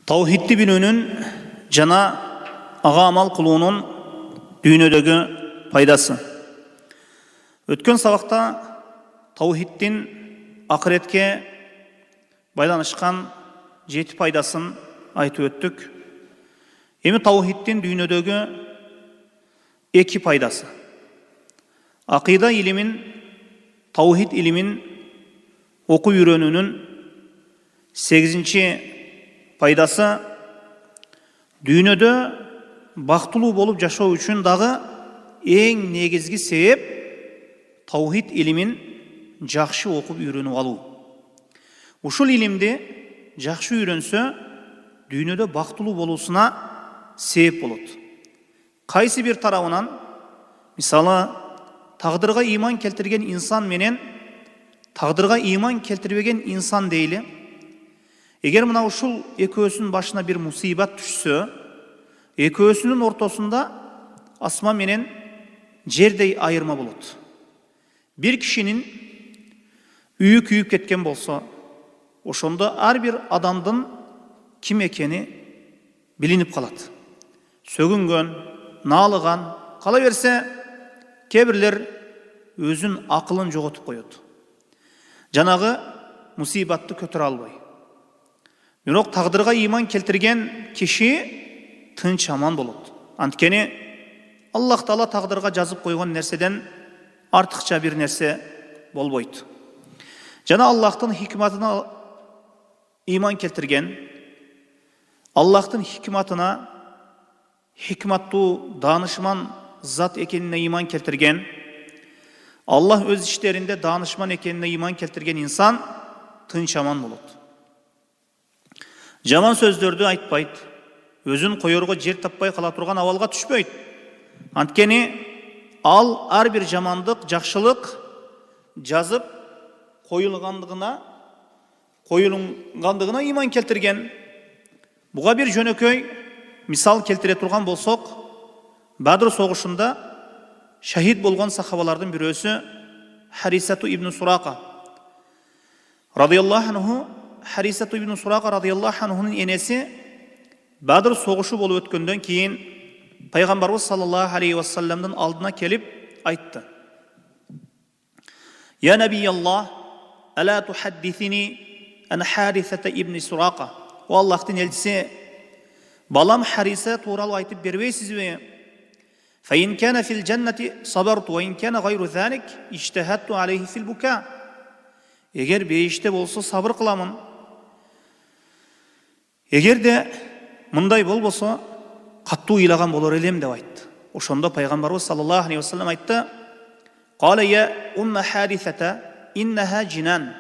Tawhiddi bilүүнүн жана ага амал кылуунун дүйнөдөгү пайдасы. Өткөн сабакта тawhidдин акыретке байланышкан 7 пайдасын айтып өттүк. Эми tawhidдин дүйнөдөгү 2 пайдасы. Акыйда илимин, tawhid илимин окуп үйрөнүүнүн 8 пайдасы дүйнөдө бактылуу болуп жашоо үчүн дагы эң негизги себеп tawhid илимин жакшы окуп үйрөнүп алуу. Ушул илимди жакшы үйрөнсө, дүйнөдө бактылуу болуусуна себеп болот. Кайсы бир тарабынан, мисалы, тагдырга ыйман келтирген инсан менен тагдырга ыйман келтирбеген инсан дейли. Эгер мына ушул экөөсүнүн башына бир мусибат түшсө, экөөсүнүн ортосунда асман менен жердей айырма болот. Бир кишинин үйү күйүп кеткен болсо, ошондо ар бир адамдын ким экени билинип калат. Сөгүнгөн, наалыган, кала берсе, кээ-бирлер өзүн акылын жоготуп коет. Жанагы мусибатты көтөрө албай. Бирок тагдырга ыйман келтирген киши тынч аман болот. Анткени Аллах Таала тагдырга жазып койгон нерседен артыкча бир нерсе болбойт. Жана Аллахтын хикматына ыйман келтирген, Аллахтын хикматына хикматтуу, даанышман зат экенине ыйман келтирген, Аллах өз иштеринде даанышман экенине ыйман келтирген инсан тынч аман болот. Жаман сөздөрдү айтпайт, өзүн коерго жер таппай кала турган абалга түшпөйт. Анткени ал ар бир жамандык, жакшылык жазып коюлгандыгына ыйман келтирген. Буга бир жөнөкөй мисал келтире турган болсок, Бадр согушунда шахид болгон сахабалардын бирөөсү Харисату ибн Сурака радыйаллаху анху. Харисату ибн Сурака радыйаллаху анхунун энеси Бадр согушу болуп өткөндөн кийин пайгамбарыбыз саллаллаху алейхи ва салламдын алдына келип айтты: "Я набийаллах, ала тухаддисини ан Харисата ибн Сурака." О Аллахтын элчиси, балам Хариса тууралуу айтып бербейсизби? "Фаин кана фил джаннати сабарту, ва ин кана гайру залик ижтахатту алейхи фил бука." Эгер бейиште болсо сабыр кыламын. Эгерде мындай болбосо каттуу ыйлаган болор элем деп айтты. Ошондо пайгамбарыбыз саллаллаху алейхи ва саллам айтты: "Кала я умма Харисата иннаха джинан,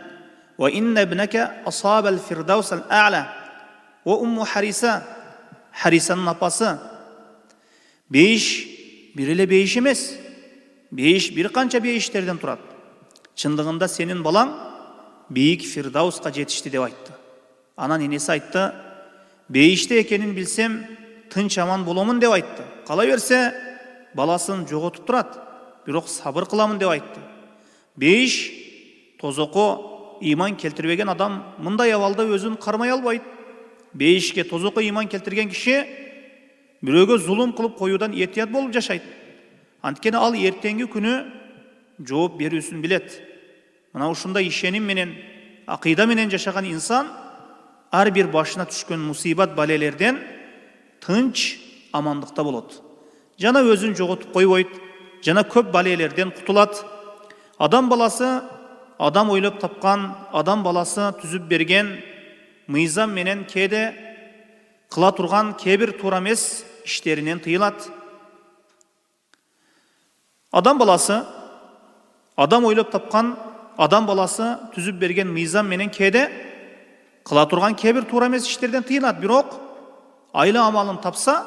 ва инна ибнака асаба ал-фирдаус ал-а'ла." О умму Хариса, Харисанын апасы, бейиш бир эле бейиш эмес. Бейиш бир канча бейиштерден турат. Чындыгында сенин балаң бийик фирдауска жетишти деп айтты. Анан энеси айтты: "Бейиште экенин билсем, тынч аман боломун" деп айтты. Кала берсе, баласын жоготуп турат, бирок сабыр кыламын деп айтты. Бейиш тозокко ыйман келтирбеген адам мындай абалда өзүн кармай албайт. Бейишке тозокко ыйман келтирген киши бирөөгө зулум кылып коюудан этият болуп жашайт. Анткени ал эртеңки күнү жооп берүүсүн билет. Мына ушундай ишеним менен, акыйда менен жашаган инсан ар бир башына түшкөн мусибат балелерден тынч амандыкта болот. Жана өзүн жоготуп койбойт, жана көп балелерден кутулат. Адам баласы, адам ойлоп тапкан, адам баласы түзүп берген мыйзам менен кээде кыла турган кээ-бир туура эмес иштеринен тыйылат. Адам баласы, адам ойлоп тапкан, адам баласы түзүп берген мыйзам менен кээде кыла турган кээ-бир туура эмес иштерден тыйылат. Бирок айла амалын тапса,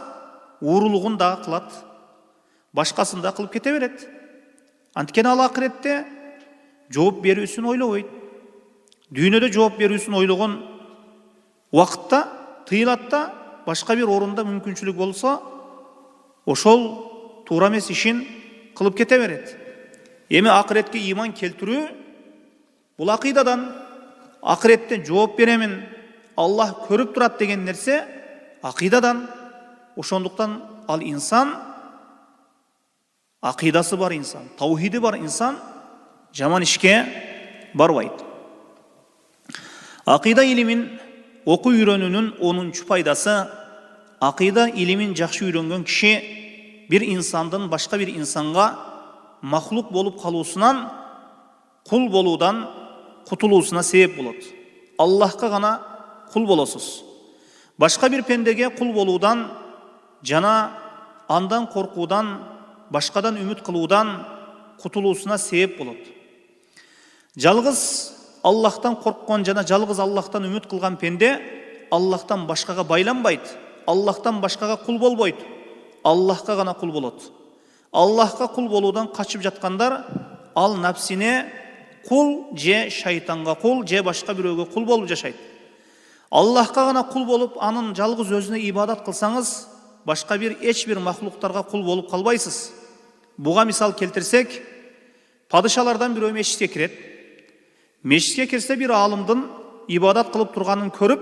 уурулугун дагы кылат, башкасын да кылып кете берет. Анткени ал акыретте жооп берүүсүн ойлобойт. Дүйнөдө жооп берүүсүн ойлогон убакытта тыйылат да, башка бир орунда мүмкүнчүлүк болсо, ошол туура эмес ишин кылып кете берет. Эми акыретке ыйман келтирүү бул акыйдадан. Акыретте жооп беремин, Allah көрүп турат деген нерсе акыйдадан. Ошондуктан ал инсан, акыйдасы бар инсан, таухиди бар инсан жаман ишке барбайт. Акыйда илимин окуу үйрөнүүнүн 10-чу пайдасы: акыйда илимин жакшы үйрөнгөн киши bir insandын башка bir insanга махлук болуп калуусунан, кул болуудан кутулуусуна себеп болот. Аллахка гана кул болосуз. Башка bir пендеге кул болуудан жана андан коркуудан, башкадан үмүт кылуудан кутулуусуна себеп болот. Жалгыз Аллахтан корккон жана жалгыз Аллахтан үмүт кылган пенде Аллахтан башкага байланбайт, Аллахтан башкага кул болбойт, Аллахка гана кул болот. Аллахка кул болуудан качып жаткандар ал напсине кул же шайтанга кул же башка бирөөгө кул болуп жашайт. Аллахка гана кул болуп, анын жалгыз өзүнө ибадат кылсаңыз, башка эч бир махлуктарга кул болуп калбайсыз. Буга мисал келтирсек, падышалардан бирөө мешитке кирет. Мешитке кирсе bir алымдын ибадат кылып турганын көрүп,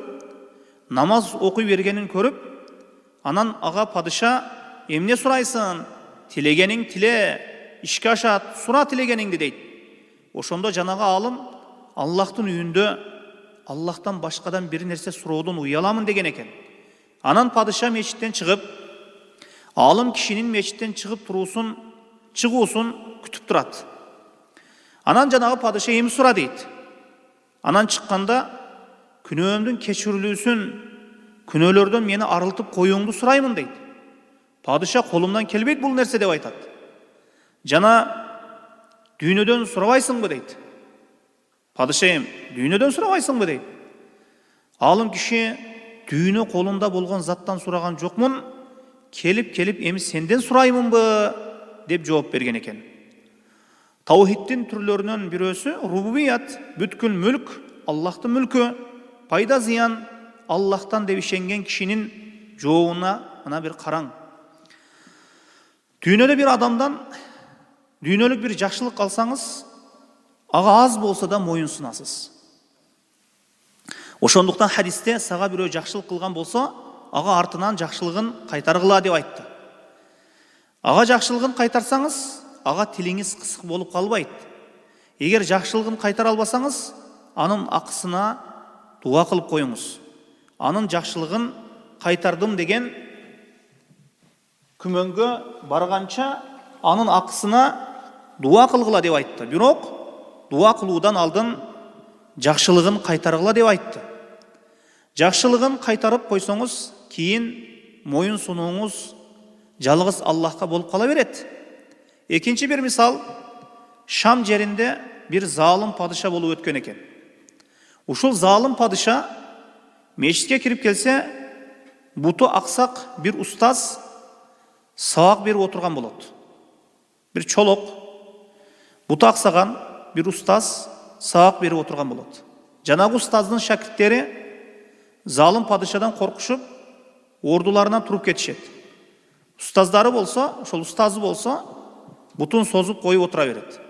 намаз окуй бергенин көрүп, анан ага падыша: "Эмне сурайсың? Тилегениң тиле, ишке ашат, сура тилегениңди" дейт. Ошондо жанагы алым Аллахтын үйүндө Аллахтан башкадан бир нерсе суроодон уяламын деген экен. Анан падыша мечиттен чыгып, алым кишинин мечиттен чыгып чыгуусун күтүп турат. Анан жанагы падыша: "Эми сура" дейт. Анан чыкканда: "Күнөөмдүн кечирилүүсүн, күнөөлөрдөн мени арылтып коюңду сураймын" дейт. Падыша: "Колумдан келбейт бул нерсе" деп айтат. Жана: "Дүйнөдөн сурабайсыңбы" дейт. Падыша: "Дүйнөдөн сурабайсыңбы" дейт. Алым киши: "Дүйнө колумда болгон заттан сураган жокмун, келип эми сенден сураймынбы" деп жооп берген экен. Таухиддин түрлөрүнөн бирөөсү рубубият, бүткүл мүлк, Аллахтын мүлкү, пайда зыян Аллахтан деп ишенген кишинин жообуна мына бир караң. Дүйнөдө bir адамдан дүйнөлүк bir жакшылык алсаңыз, ага аз болсо да моюн сунасыз. Ошондуктан хадисте сага бирөө жакшылык кылган болсо, ага артынан жакшылыгын кайтаргыла деп айтты. Ага жакшылыгын кайтарсаңыз, ага тилиңиз кысык болуп калбайт. Эгер жакшылыгын кайтара албасаңыз, анын акысына дуа кылып коюңуз. Анын жакшылыгын кайтардым деген күмөнгө барганча анын акысына дуа кылгыла деп айтты. Бирок дуа кылуудан алдын жакшылыгын кайтаргыла деп айтты. Жакшылыгын кайтарып койсоңуз, кийин моюн сунууңуз жалгыз Аллахка болуп кала берет. Экинчи bir misal, Şam жеринде bir залым падыша болуп өткөн экен. Ушул залым падыша мешитке кирип келсе, буту аксак bir устаз сабак берип отурган болот. Bir чолок, буту аксаган bir устаз сабак берип отурган болот. Жанагы устаздын шакирттери залым падышадан коркушуп, ордуларынан туруп кетишет. Устаздары болсо, ошол устазы болсо, бутун созуп коюп отура берет.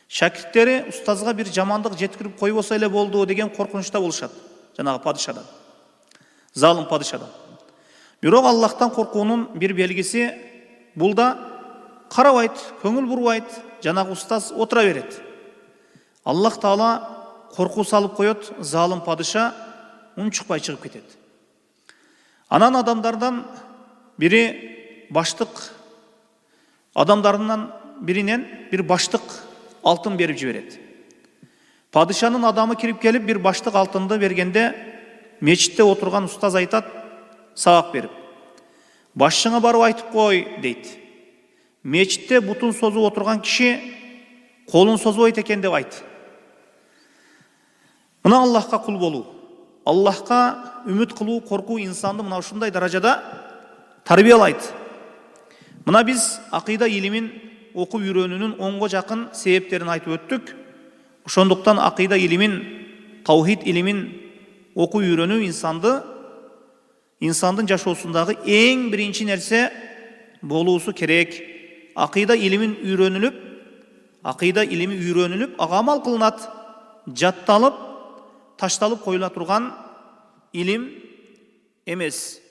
Шакирттери устазга bir жамандык жеткирип койбосо эле болду деген коркунучта болушат. Жанагы падышадан, залым падышадан. Бирок Аллахтан коркуунун bir белгиси бул да карабайт, көңүл бурбайт, жанагы устаз отура берет. Аллах Таала коркуу салып коет, залым падыша унчукпай чыгып кетет. Анан адамдардан бири баштык, адамдарынан биринен bir баштык алтын берип жиберет. Падышанын адамы кирип келип bir баштык алтынды бергенде, мечитте отурган устаз айтат, сабак берип: "Башчыңа барып айтып кой" дейт. Мечитте бутун созуп отурган киши колун созбойт экен деп айт. Мына Аллахка кул болуу, Аллахка үмүт кылуу, коркуу инсанды мына ушундай даражада тарбиялайт. Мына биз акыйда илимин окуп үйрөнүүнүн 10го жакын себептерин айтып өттүк. Ошондуктан акыйда илимин, таухид илимин окуп үйрөнүү инсандын жашоосундагы эң биринчи нерсе болуусу керек. Акыйда илими үйрөнүлүп, ага амал кылынат, жатталып, ташталып коюла турган ilim emez.